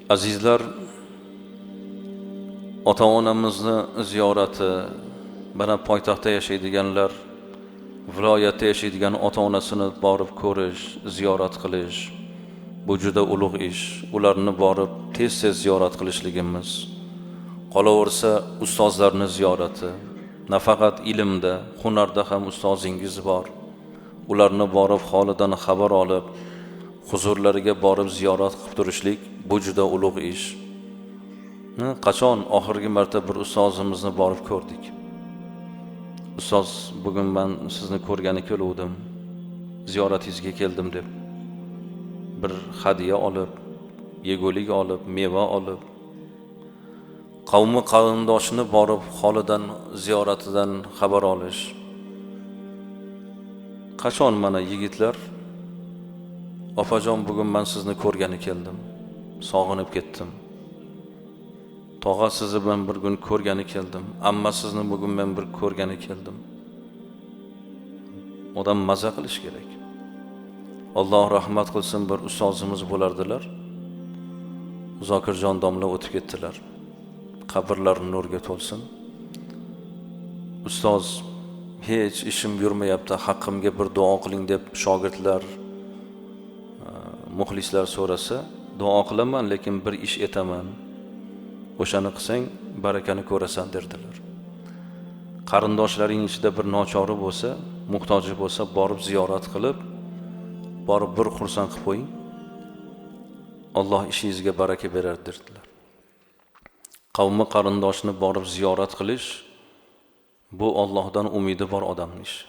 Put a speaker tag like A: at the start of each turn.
A: Azizlar, ota-onamizni ziyorati, mana poytaxtda yashaydiganlar, viloyatda yashaydigan ota-onasini borib ko'rish, ziyorat qilish, bu juda ulug' ish. Ularni borib tez-tez ziyorat qilishligimiz. Qolaversa, ustozlarni ziyorati, nafaqat ilmda, hunarda ham ustozingiz bor. Ularni borib holidan xabar olib, huzurlariga borib ziyorat qilib turishlik bu juda ulug' ish. Qachon oxirgi marta bir ustozimizni borib ko'rdik? Ustoz, bugun men sizni ko'rgani keluvdim, ziyoratingizga keldim deb bir hadiya olib, yegulik olib, meva olib, qavmi qarindoshini borib holidan, ziyoratidan xabar olish. Qachon mana yigitlar, opajon bugun men sizni ko'rgani keldim, sog'inib ketdim. Tog'a sizni men bir kun ko'rgani keldim, amma sizni bugun men bir ko'rgani keldim. Odam maza qilish kerak. Alloh rahmat qilsin, bir ustozimiz bo'lardilar. Zokirjon domla o'tib ketdilar. Qabrlari nurga to'lsin. Ustoz, hech ishim yurmayapti, haqqimga bir duo qiling deb shogirdlar, muxlislar so'rasa, duo qilaman, lekin bir ish etaman. O'shani qilsang, barakani ko'rasan derdilar. Qarindoshlaring ichida bir nochori bo'lsa, muhtoji bo'lsa, borib ziyorat qilib, borib bir xursand qilib qo'ying. Alloh ishingizga baraka berar derdilar. Qavmi qarindoshni borib ziyorat qilish bu Allohdan umidi bor odamning ishi.